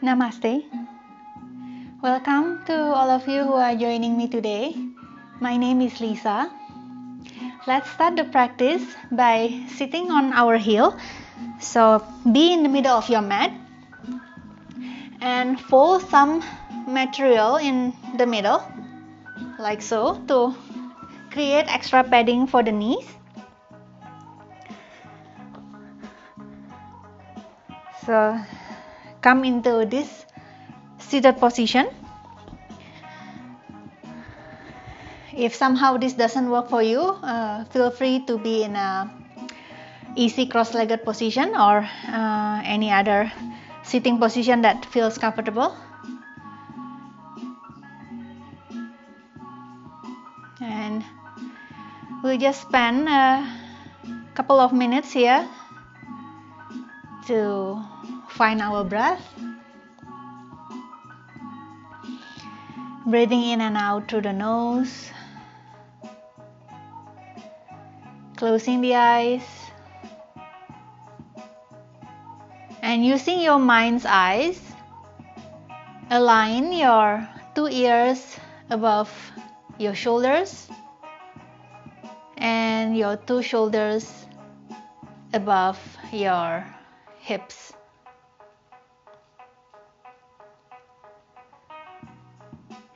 Namaste. Welcome to all of you who are joining me today. My name is Lisa. Let's start the practice by sitting on our heel. So be in the middle of your mat and fold some material in the middle, like so, to create extra padding for the knees. So come into this seated position. If somehow this doesn't work for you, feel free to be in a easy cross-legged position or any other sitting position that feels comfortable. And we'll just spend a couple of minutes here to find our breath. Breathing in and out through the nose. Closing the eyes. And using your mind's eyes, align your two ears above your shoulders and your two shoulders above your hips.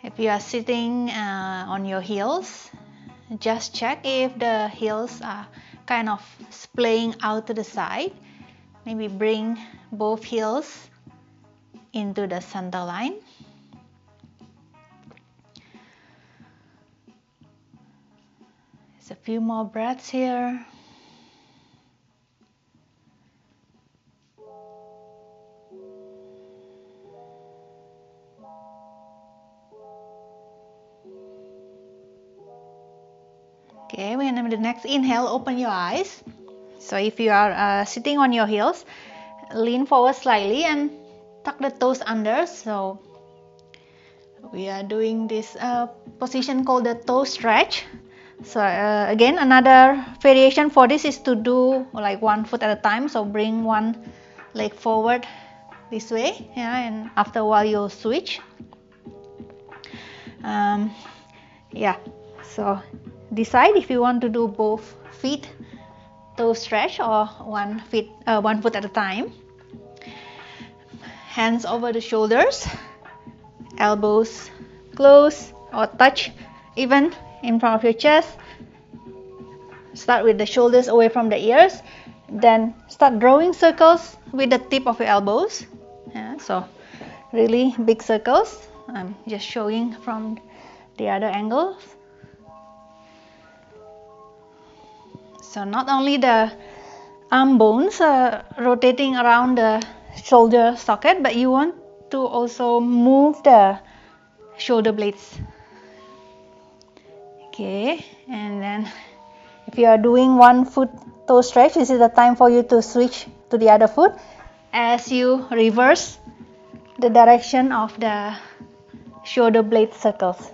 If you are sitting on your heels, just check if the heels are kind of splaying out to the side. Maybe bring both heels into the center line. Just a few more breaths here. Okay, when the next inhale, open your eyes. So if you are sitting on your heels, lean forward slightly and tuck the toes under. So we are doing this position called the toe stretch. So again, another variation for this is to do like one foot at a time. So bring one leg forward this way, and after a while you'll switch. So decide if you want to do both feet toe stretch or one foot at a time. Hands over the shoulders, elbows close or touch even in front of your chest. Start with the shoulders away from the ears, then start drawing circles with the tip of your elbows. So really big circles. I'm just showing from the other angles. So not only the arm bones rotating around the shoulder socket, but you want to also move the shoulder blades. Okay, and then if you are doing one foot toe stretch, this is the time for you to switch to the other foot as you reverse the direction of the shoulder blade circles.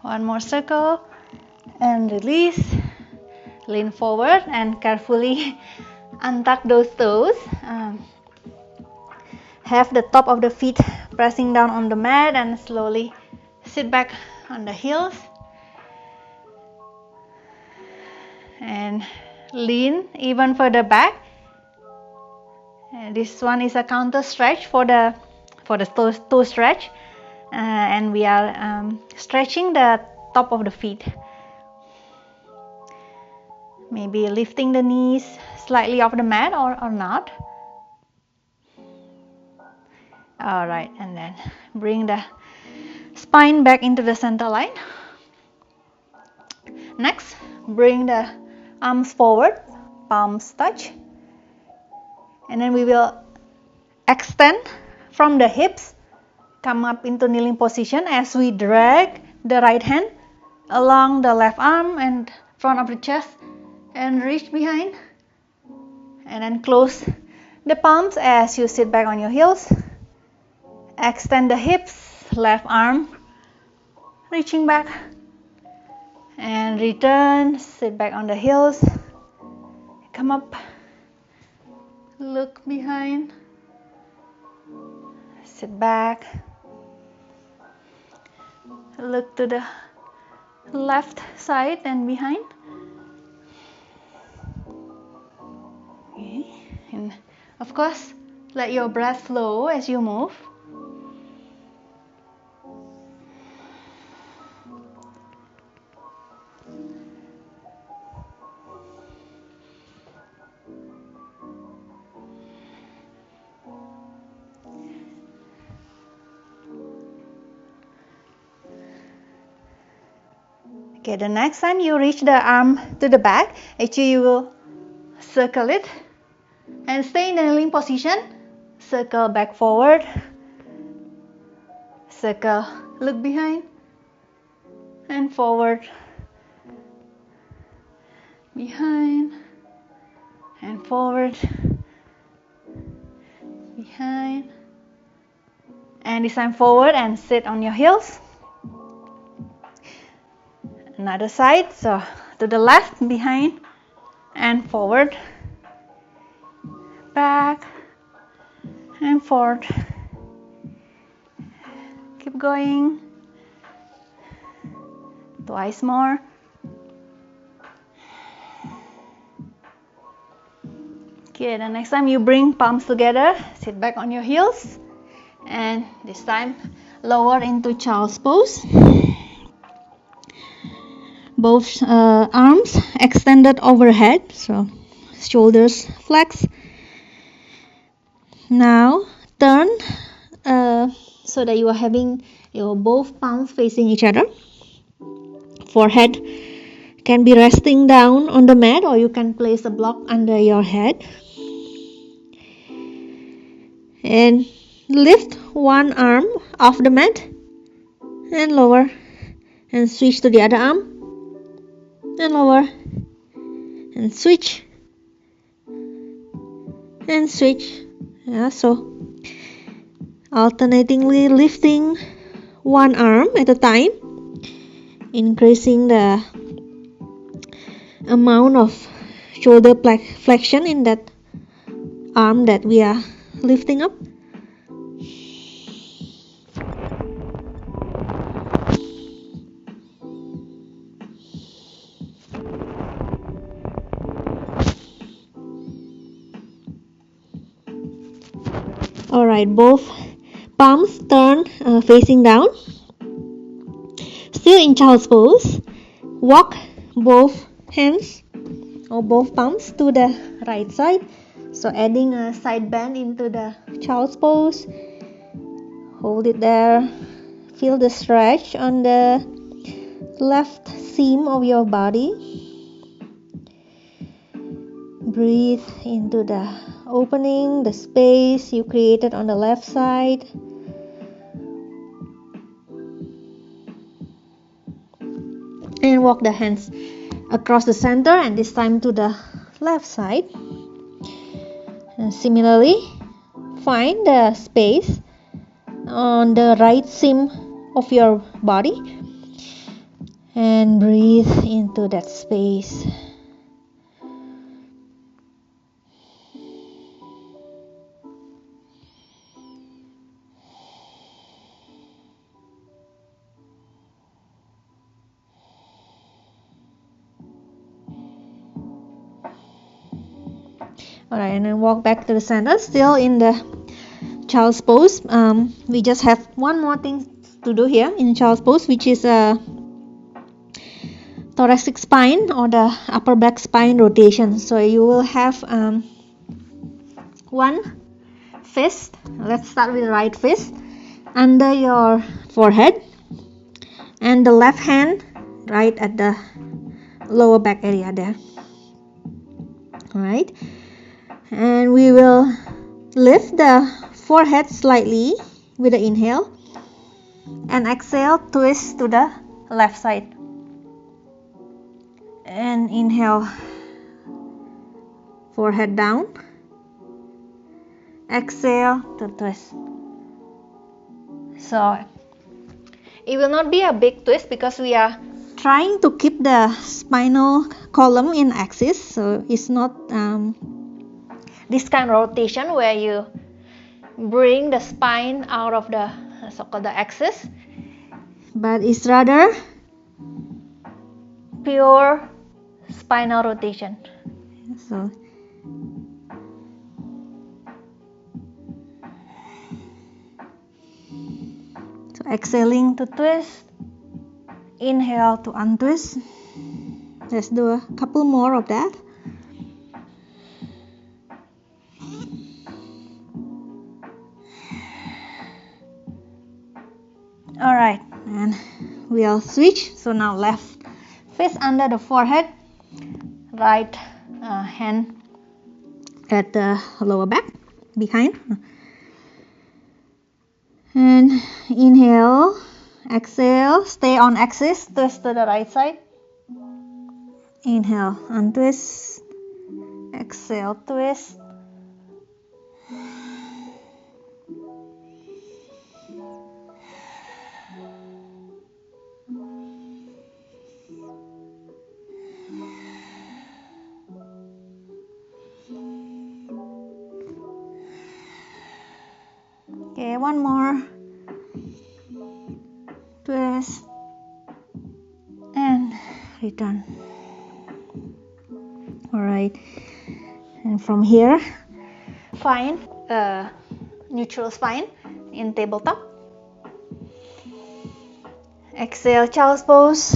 One more circle and release. Lean forward and carefully untuck those toes. Have the top of the feet pressing down on the mat and slowly sit back on the heels. And lean even further back. This one is a counter stretch for the toe stretch. And we are stretching the top of the feet. Maybe lifting the knees slightly off the mat or not. Alright, and then bring the spine back into the center line. Next, bring the arms forward, palms touch. And then we will extend from the hips. Come up into kneeling position as we drag the right hand along the left arm and front of the chest and reach behind. And then close the palms as you sit back on your heels. Extend the hips, left arm reaching back, and return, sit back on the heels, come up, look behind, sit back, look to the left side and behind. Okay. And of course, let your breath flow as you move. Okay, the next time you reach the arm to the back, actually you will circle it and stay in the kneeling position. Circle back forward, circle, look behind and forward, behind and forward, behind, and this time forward and sit on your heels. Another side, so to the left, behind and forward, back and forward. Keep going. Twice more. Okay, the next time you bring palms together, sit back on your heels, and this time lower into child's pose. Both arms extended overhead, so shoulders flex. Now turn so that you are having your both palms facing each other. Forehead can be resting down on the mat, or you can place a block under your head. And lift one arm off the mat and lower, and switch to the other arm and lower, and switch and switch. Yeah, so alternatingly lifting one arm at a time, increasing the amount of shoulder flexion in that arm that we are lifting up. Alright, both palms turn facing down. Still in child's pose. Walk both hands or both palms to the right side. So adding a side bend into the child's pose. Hold it there. Feel the stretch on the left seam of your body. Breathe into the opening, the space you created on the left side. And walk the hands across the center, and this time to the left side. And similarly, find the space on the right seam of your body and breathe into that space. Alright, and then walk back to the center, still in the child's pose. We just have one more thing to do here in child's pose, which is a thoracic spine or the upper back spine rotation. So you will have one fist. Let's start with the right fist under your forehead, and the left hand right at the lower back area there. Alright, and we will lift the forehead slightly with the inhale, and exhale, twist to the left side, and inhale, forehead down, exhale to twist. So it will not be a big twist because we are trying to keep the spinal column in axis, so it's not this kind of rotation where you bring the spine out of the so-called the axis, but it's rather pure spinal rotation. So exhaling to twist, inhale to untwist. Let's do a couple more of that. Alright, and we'll switch. So now left fist under the forehead, right hand at the lower back, behind. And inhale, exhale, stay on axis, twist to the right side. Inhale, untwist, exhale, twist. Okay, one more. Twist and return. Alright, and from here, find a neutral spine in tabletop. Exhale, child's pose.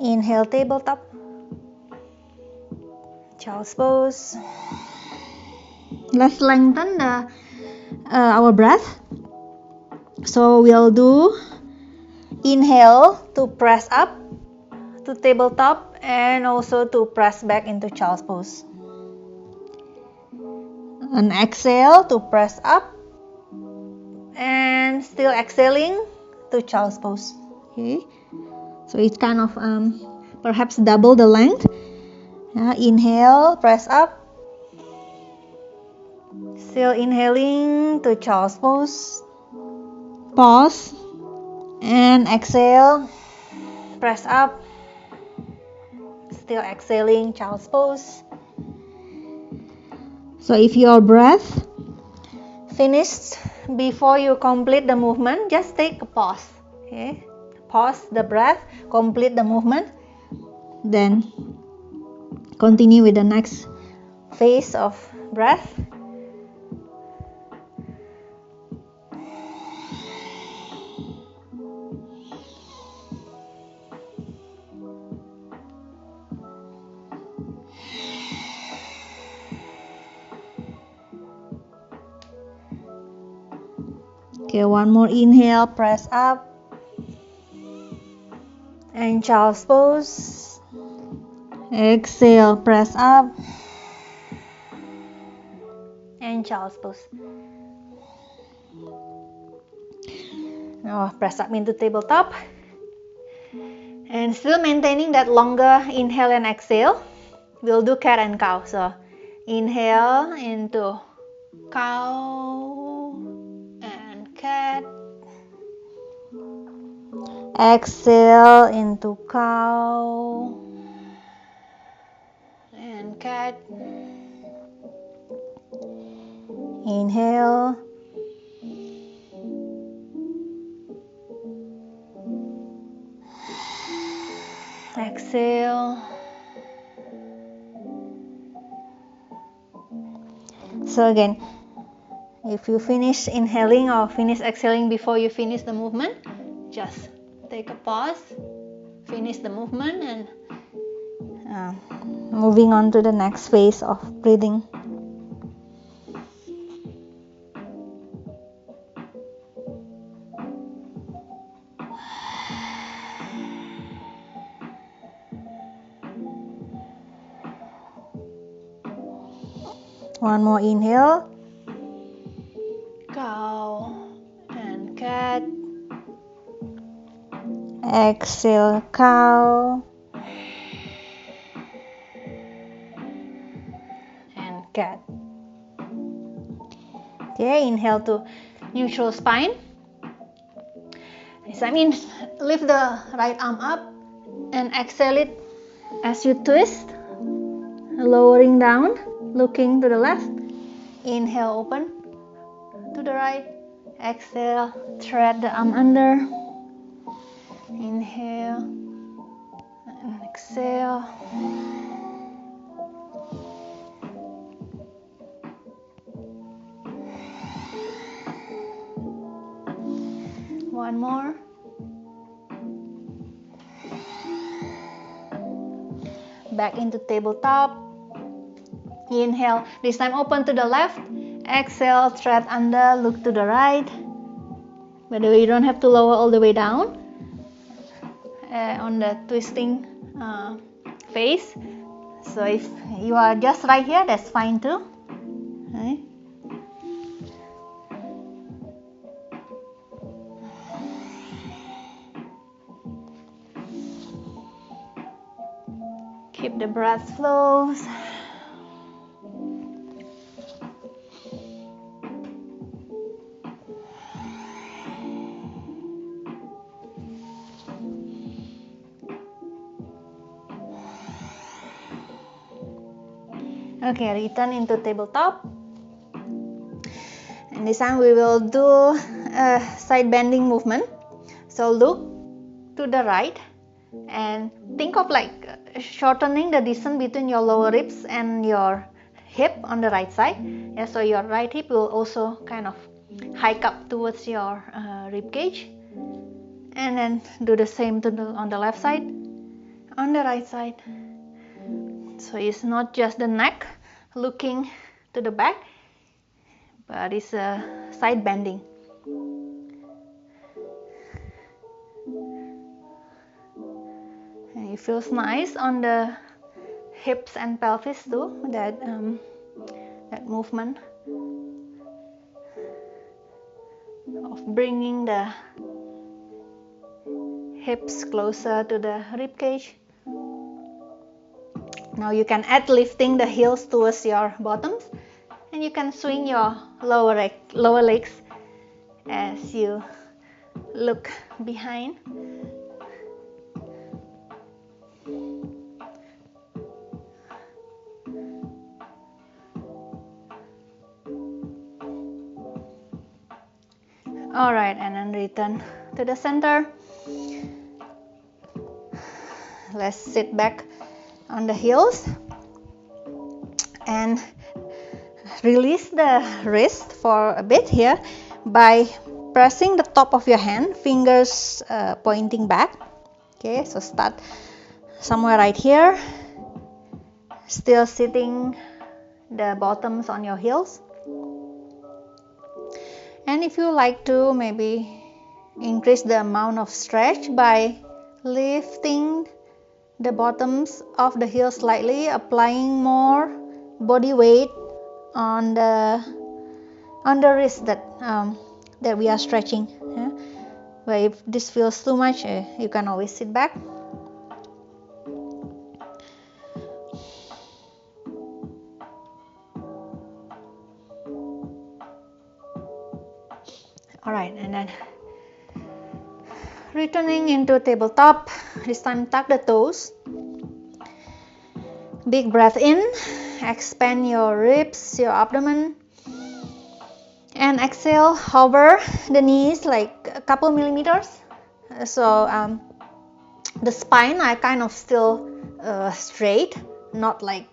Inhale, tabletop. Child's pose. Let's lengthen our breath. So we'll do inhale to press up to tabletop and also to press back into child's pose. And exhale to press up and still exhaling to child's pose. Okay, so it's kind of perhaps double the length. Inhale, press up. Still inhaling to child's pose. Pause and exhale, press up. Still exhaling, child's pose. So if your breath finished before you complete the movement, just take a pause. Okay, pause the breath, complete the movement, then continue with the next phase of breath. Okay, one more inhale, press up and child's pose. Exhale, press up and child's pose. Now press up into tabletop and still maintaining that longer inhale and exhale. We'll do cat and cow. So inhale into cow and cat. Exhale into cow and cat. Inhale. Exhale. So again, if you finish inhaling or finish exhaling before you finish the movement, just take a pause, finish the movement, and moving on to the next phase of breathing. One more inhale. Cow and cat. Exhale, cow and cat. Okay, inhale to neutral spine. So lift the right arm up and exhale it as you twist, lowering down, looking to the left. Inhale, open to the right. Exhale, thread the arm under. Inhale and exhale. One more. Back into tabletop. Inhale, this time open to the left. Exhale, thread under, look to the right. By the way, you don't have to lower all the way down on the twisting phase. So if you are just right here, that's fine too. Okay. Keep the breath flows. Okay, return into tabletop. And this time we will do a side bending movement. So look to the right and think of like shortening the distance between your lower ribs and your hip on the right side. Yeah, so your right hip will also kind of hike up towards your rib cage. And then do the same on the left side, on the right side. So it's not just the neck looking to the back, but it's a side bending. And it feels nice on the hips and pelvis too, that movement of bringing the hips closer to the rib cage. Now you can add lifting the heels towards your bottoms, and you can swing your lower legs as you look behind. Alright, and then return to the center. Let's sit back on the heels and release the wrist for a bit here by pressing the top of your hand, fingers pointing back. Okay, so start somewhere right here, still sitting the bottoms on your heels. And if you like to, maybe increase the amount of stretch by lifting the bottoms of the heels slightly, applying more body weight on the wrist that we are stretching. Yeah? But if this feels too much, you can always sit back. Alright, and then returning into tabletop. This time tuck the toes. Big breath in, expand your ribs, your abdomen, and exhale, hover the knees like a couple millimeters. So the spine are kind of still straight, not like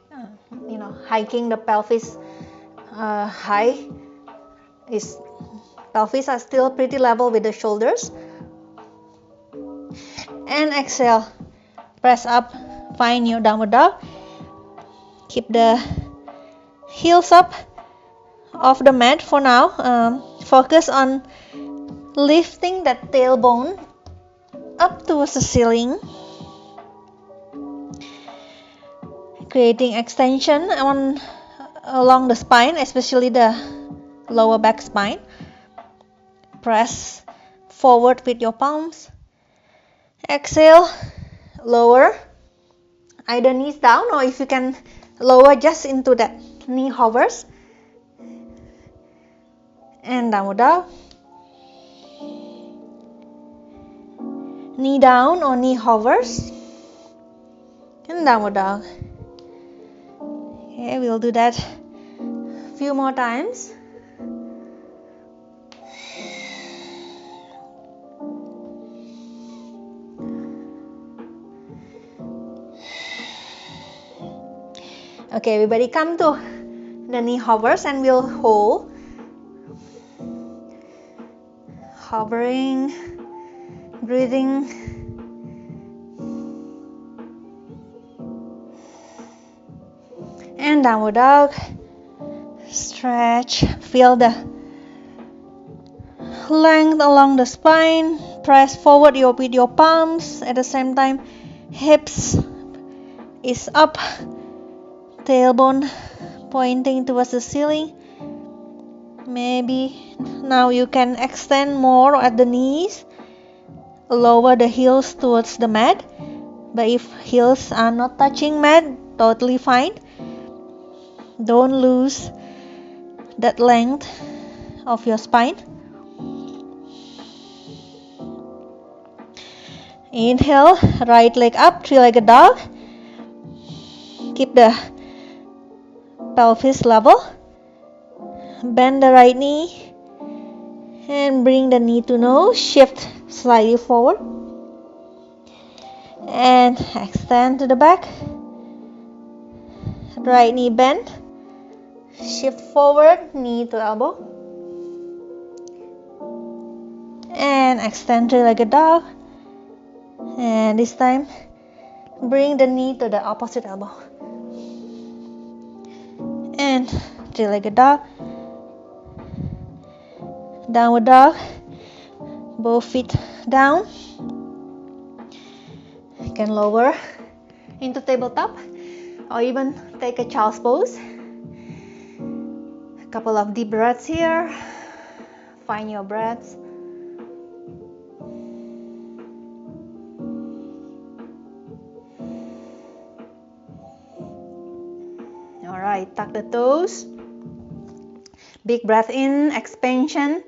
hiking the pelvis high. Pelvis are still pretty level with the shoulders. And exhale, press up, find your downward dog. Keep the heels up off the mat for now. Focus on lifting that tailbone up towards the ceiling, creating extension along the spine, especially the lower back spine. Press forward with your palms. Exhale, lower either knees down, or if you can lower just into that knee hovers, and downward dog. knee down or knee hovers, and downward dog. Okay, we'll do that a few more times. Okay, everybody come to the knee hovers and we'll hold. Hovering, breathing. And downward dog. Stretch, feel the length along the spine. Press forward with your palms. At the same time, hips is up, tailbone pointing towards the ceiling. Maybe now you can extend more at the knees, lower the heels towards the mat. But if heels are not touching mat, totally fine. Don't lose that length of your spine. Inhale, right leg up, three-legged dog. Keep the pelvis level. Bend the right knee and bring the knee to nose. Shift slightly forward and extend to the back. Right knee bend. Shift forward, knee to elbow. And extend three-legged dog. And this time, bring the knee to the opposite elbow. And three-legged dog. Downward dog. Both feet down. You can lower into tabletop or even take a child's pose. A couple of deep breaths here. Find your breaths. Alright, tuck the toes. Big breath in, expansion.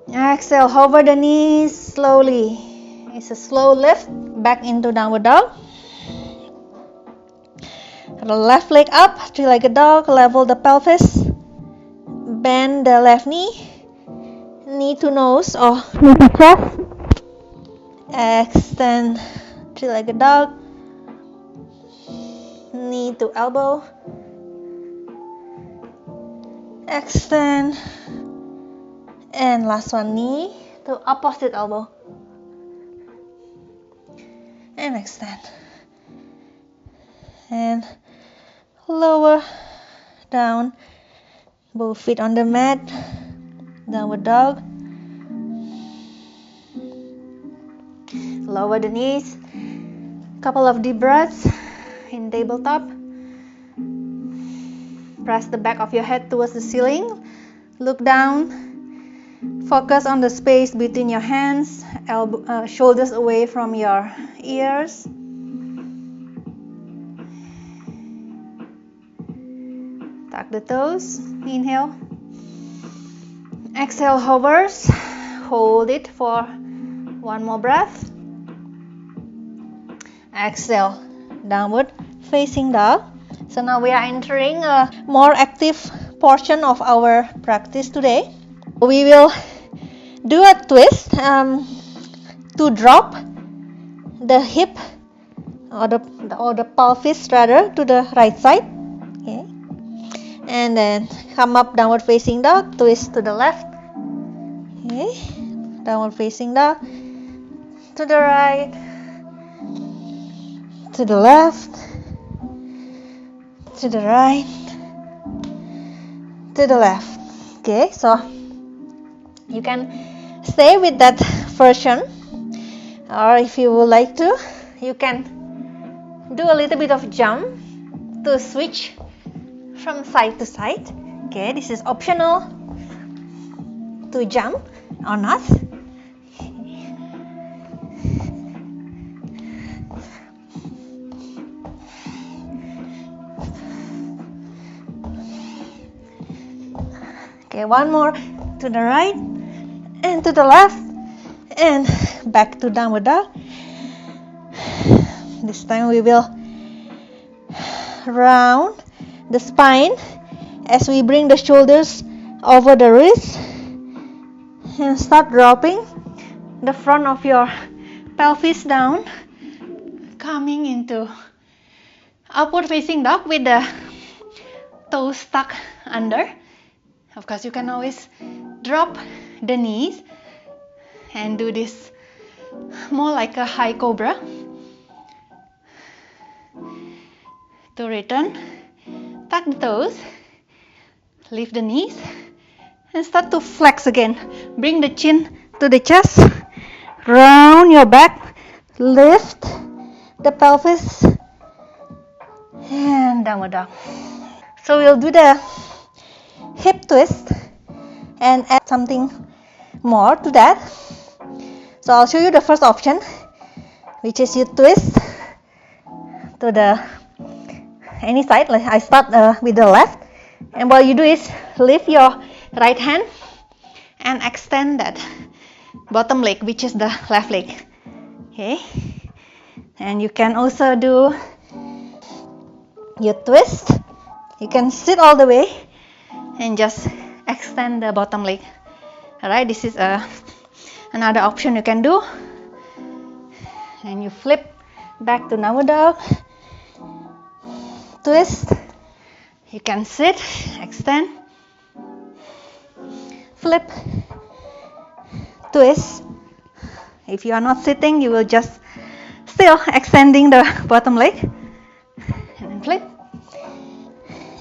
Exhale, hover the knees slowly. It's a slow lift back into downward dog. The left leg up, three-legged dog, level the pelvis. Bend the left knee, knee to nose or knee to chest. Extend three-legged dog, knee to elbow. Extend. And last one, knee to opposite elbow. And extend. And lower down. Both feet on the mat. Downward dog. Lower the knees. Couple of deep breaths in tabletop. Press the back of your head towards the ceiling. Look down. Focus on the space between your hands. Shoulders away from your ears. Tuck the toes. Inhale. Exhale, hovers. Hold it for one more breath. Exhale, downward facing dog. So now we are entering a more active portion of our practice today. We will do a twist to drop the hip or the pelvis rather to the right side. Okay. And then come up, downward facing dog, twist to the left. Okay. Downward facing dog, to the right, to the left, to the right, to the left. Okay, so you can stay with that version, or if you would like to, you can do a little bit of jump to switch from side to side. Okay, this is optional to jump or not. Okay, one more to the right and to the left. And back to downward dog. This time we will round the spine as we bring the shoulders over the wrist and start dropping the front of your pelvis down, coming into upward facing dog with the toes tucked under. Of course, you can always drop the knees and do this more like a high cobra. To return, tuck the toes, lift the knees, and start to flex again. Bring the chin to the chest, round your back, lift the pelvis, and downward dog. So we'll do the hip twist and add something more to that. So I'll show you the first option, which is you twist to the any side. Like I start with the left, and what you do is lift your right hand and extend that bottom leg, which is the left leg. Okay, and you can also do your twist. You can sit all the way and just extend the bottom leg. Alright, this is another option you can do. And you flip back to downward dog, twist. You can sit, extend, flip, twist. If you are not sitting, you will just still extending the bottom leg, and then flip.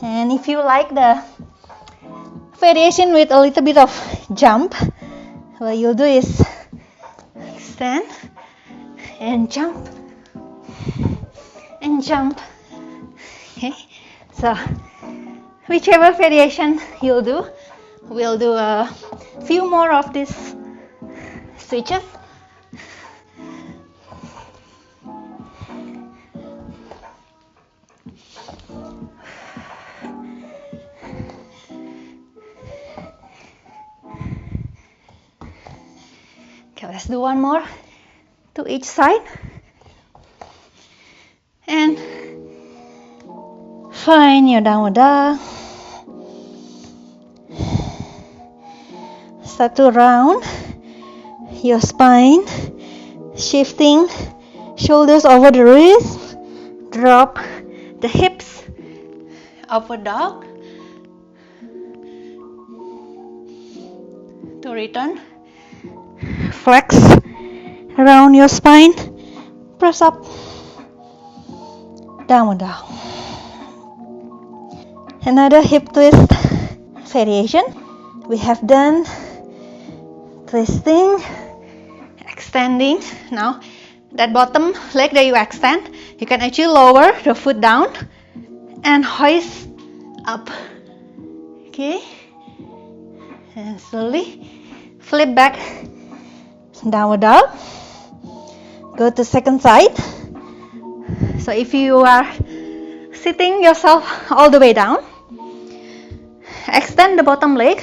And if you like the variation with a little bit of jump, what you'll do is extend and jump and jump. Okay, so whichever variation you'll do, we'll do a few more of these switches. Okay, let's do one more to each side. And find your downward dog. Start to round your spine, shifting shoulders over the wrist, drop the hips, upward dog. To return, flex around your spine, press up, downward dog. Another hip twist variation. We have done twisting, extending. Now that bottom leg that you extend, you can actually lower the foot down and hoist up. Okay, and slowly flip back, downward dog. Go to second side. So if you are sitting yourself all the way down, extend the bottom leg,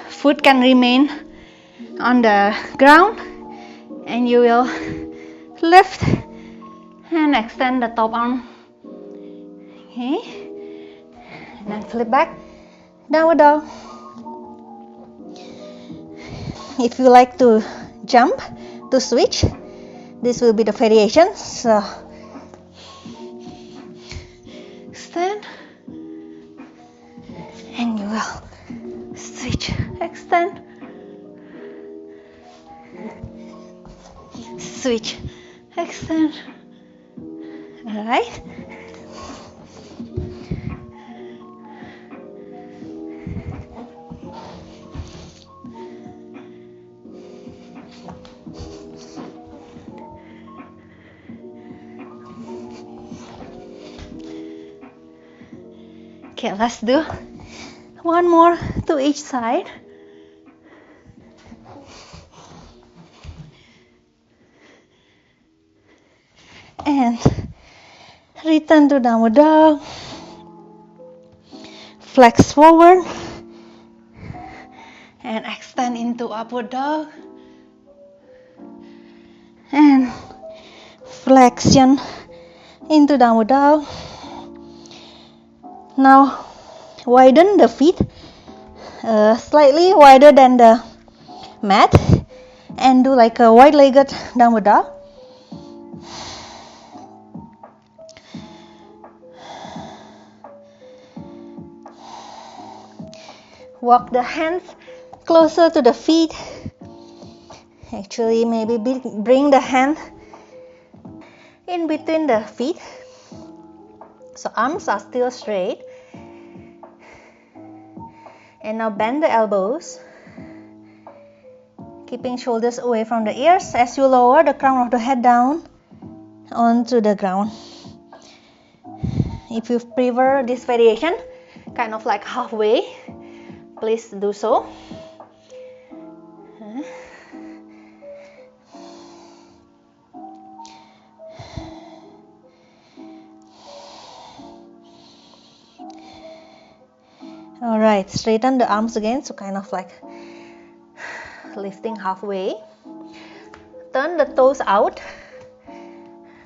foot can remain on the ground, and you will lift and extend the top arm. Okay, and then flip back, downward dog. If you like to jump, to switch, this will be the variation. So stand, and you will switch, extend, switch, extend. Alright. Okay, let's do one more to each side. And return to downward dog. Flex forward and extend into upward dog. flexion into downward dog. Now widen the feet slightly wider than the mat and do like a wide-legged downward dog. Walk the hands closer to the feet. Actually, maybe bring the hand in between the feet. So arms are still straight. And now bend the elbows, keeping shoulders away from the ears as you lower the crown of the head down onto the ground. If you prefer this variation, kind of like halfway, please do so. Alright, straighten the arms again, so kind of like lifting halfway. Turn the toes out,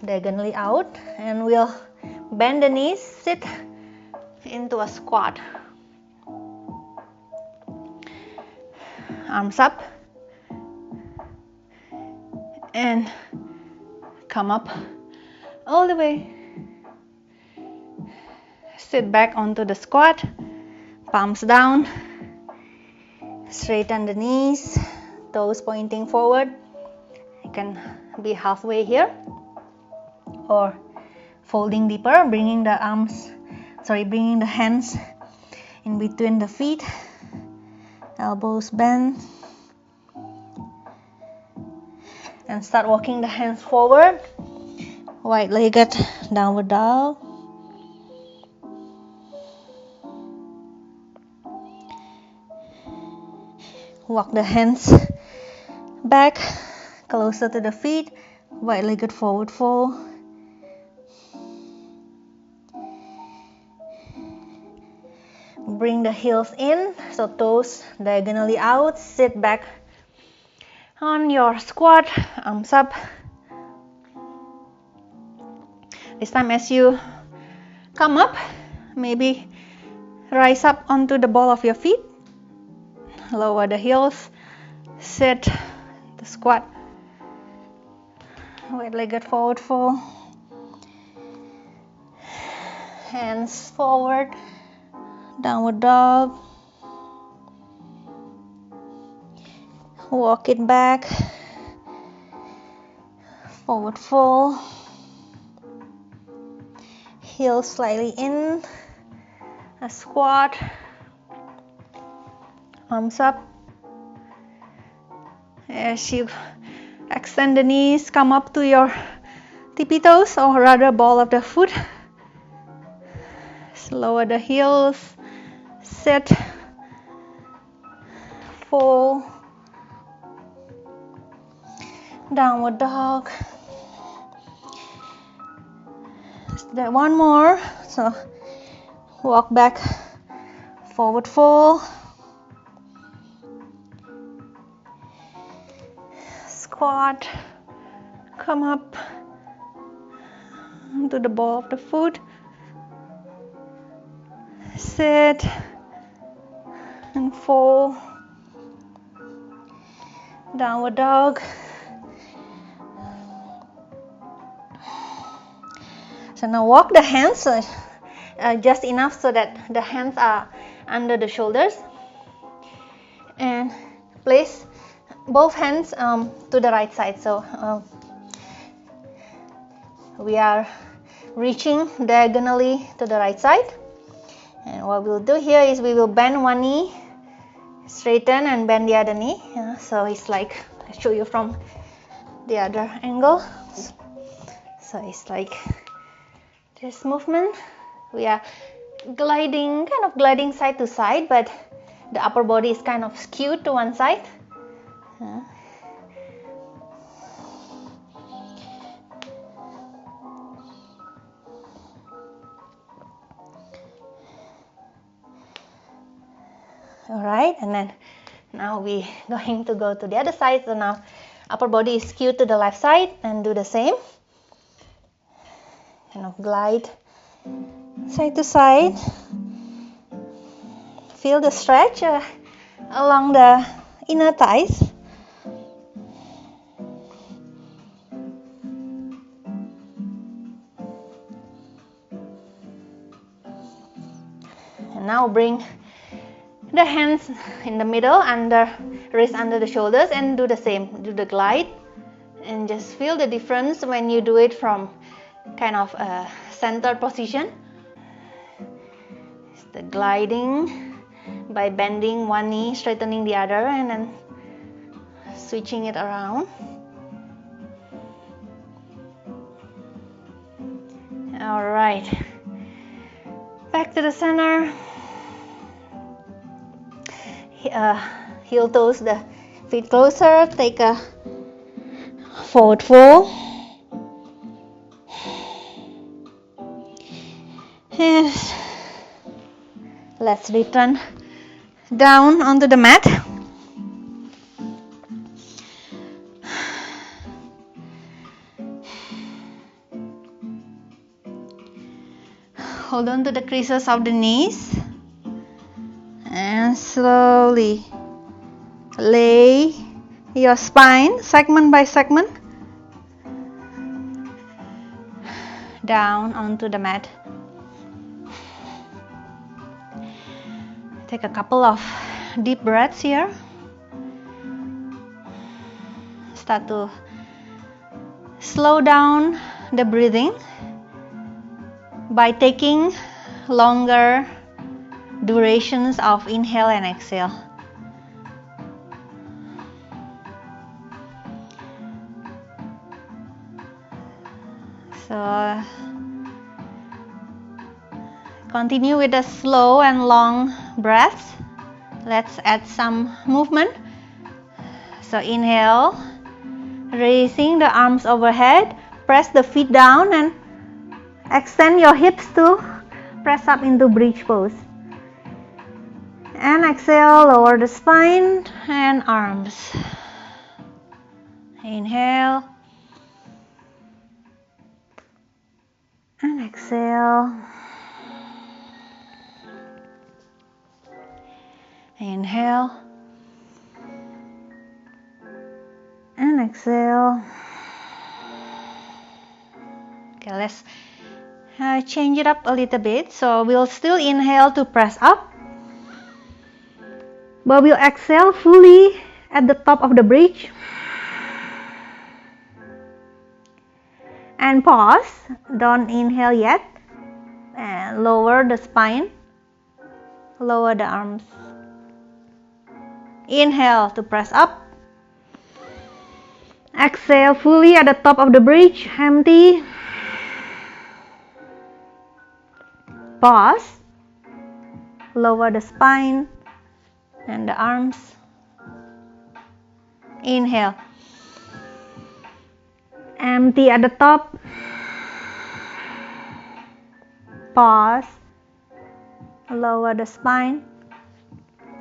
diagonally out, and we'll bend the knees, sit into a squat. Arms up and come up all the way. Sit back onto the squat, palms down, straighten the knees, toes pointing forward. You can be halfway here or folding deeper, bringing the hands in between the feet, elbows bent, and start walking the hands forward, wide-legged downward dog. Walk the hands back closer to the feet, wide-legged forward fold. Bring the heels in, so toes diagonally out. Sit back on your squat, arms up. This time as you come up, maybe rise up onto the ball of your feet. Lower the heels, sit the squat, wide-legged forward fold. Hands forward, downward dog. Walk it back, forward fold. Heels slightly in, a squat. Arms up. As you extend the knees, come up to your tippy toes, or rather ball of the foot. Lower the heels, sit, fold, downward dog. Let's do that one more. So walk back, forward fold. Squat, come up to the ball of the foot, sit and fold, downward dog. So now walk the hands just enough so that the hands are under the shoulders, and place both hands to the right side. So we are reaching diagonally to the right side, and what we'll do here is we will bend one knee, straighten and bend the other knee. So it's like, I'll show you from the other angle. So it's like this movement. We are gliding, kind of gliding side to side, but the upper body is kind of skewed to one side. Alright, and then now we're going to go to the other side. So now upper body is skewed to the left side, and do the same. kind of glide side to side. Feel the stretch along the inner thighs. And now bring the hands in the middle, under wrist under the shoulders, and do the same. Do the glide, and just feel the difference when you do it from kind of a centered position. It's the gliding by bending one knee, straightening the other, and then switching it around. All right, back to the center. Heel toes the feet closer. Take a forward fold. And let's return down onto the mat. Hold on to the creases of the knees and slowly lay your spine segment by segment down onto the mat. Take a couple of deep breaths here. Start to slow down the breathing by taking longer durations of inhale and exhale. So continue with the slow and long breaths. Let's add some movement. So inhale, raising the arms overhead, press the feet down and extend your hips to press up into bridge pose. And exhale, lower the spine and arms. Inhale and exhale. Inhale and exhale. Okay, let's change it up a little bit. So we'll still inhale to press up, but we'll exhale fully at the top of the bridge. And pause, don't inhale yet. And lower the spine, lower the arms. Inhale to press up. Exhale fully at the top of the bridge, empty. Pause, lower the spine and the arms. Inhale, empty at the top. Pause, lower the spine,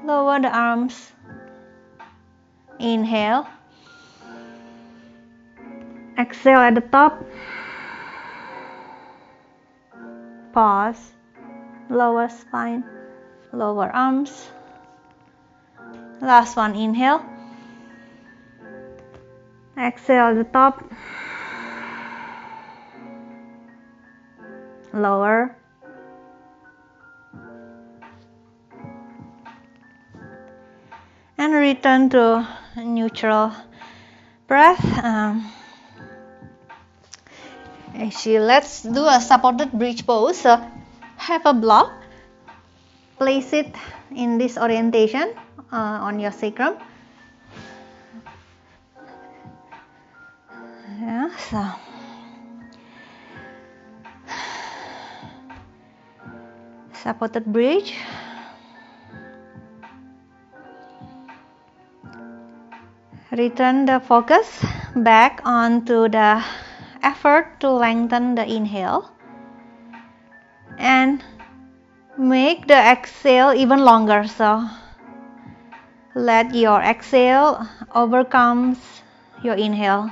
lower the arms. Inhale, exhale at the top. Pause, lower spine, lower arms. Last one, inhale. Exhale at the top. Lower. And return to neutral breath. Actually, let's do a supported bridge pose. So have a block. Place it in this orientation on your sacrum. Yeah, so supported bridge. Return the focus back onto the effort to lengthen the inhale and make the exhale even longer. So let your exhale overcomes your inhale.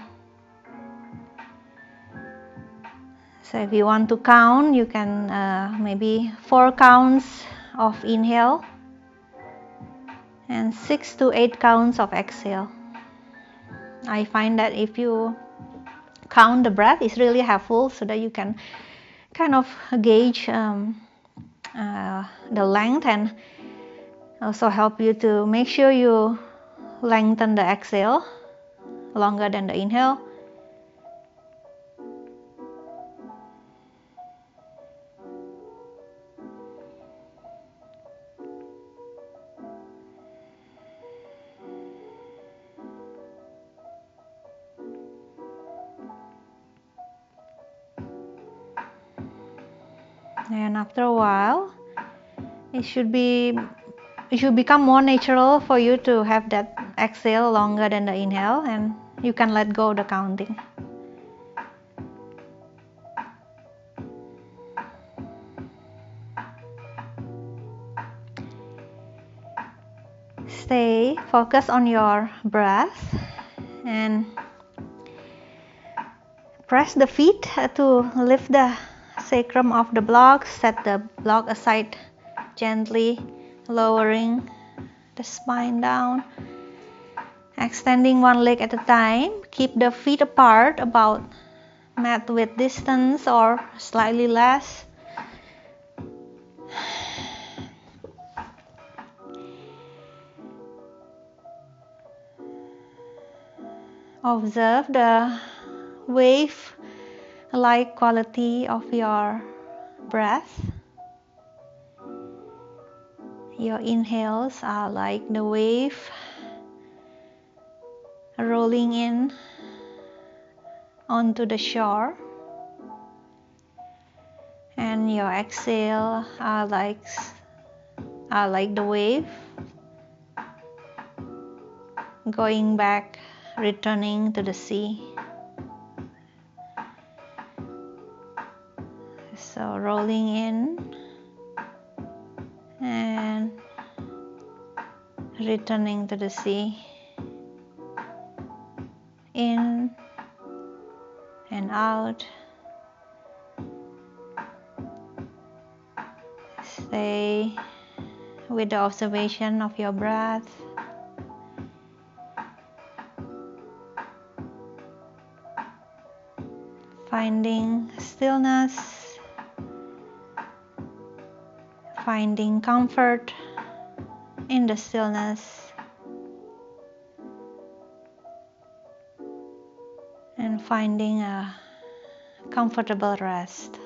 So if you want to count, you can maybe 4 counts of inhale and 6 to 8 counts of exhale. I find that if you count the breath, it's really helpful so that you can kind of gauge the length, and also help you to make sure you lengthen the exhale longer than the inhale. And after a while, it should become more natural for you to have that exhale longer than the inhale, and you can let go of the counting. Stay focused on your breath and press the feet to lift the sacrum of the block. Set the block aside gently, lowering the spine down. Extending one leg at a time. Keep the feet apart, about mat width distance or slightly less. Observe the wave-like quality of your breath. Your inhales are like the wave rolling in onto the shore, and your exhale are like the wave going back, returning to the sea. So rolling in and returning to the sea. In and out. Stay with the observation of your breath. Finding stillness, finding comfort in the stillness, and finding a comfortable rest.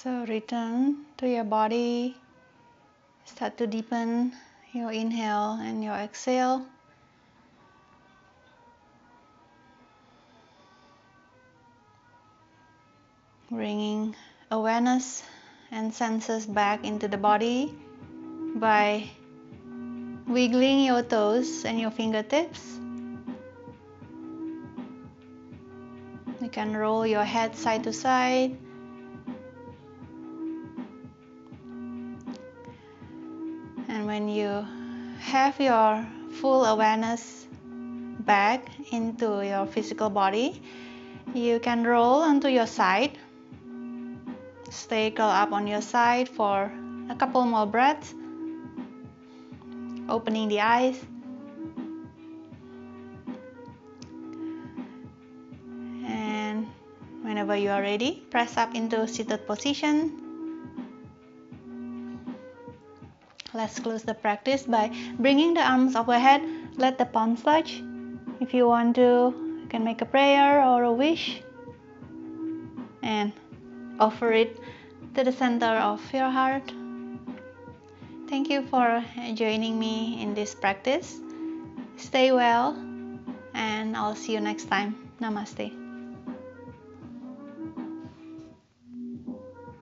So return to your body, start to deepen your inhale and your exhale. Bringing awareness and senses back into the body by wiggling your toes and your fingertips. You can roll your head side to side. And when you have your full awareness back into your physical body, you can roll onto your side. Stay curled up on your side for a couple more breaths. Opening the eyes. And whenever you are ready, press up into seated position. Let's close the practice by bringing the arms overhead. Let the palms touch. If you want to, you can make a prayer or a wish and offer it to the center of your heart. Thank you for joining me in this practice. Stay well, and I'll see you next time. Namaste.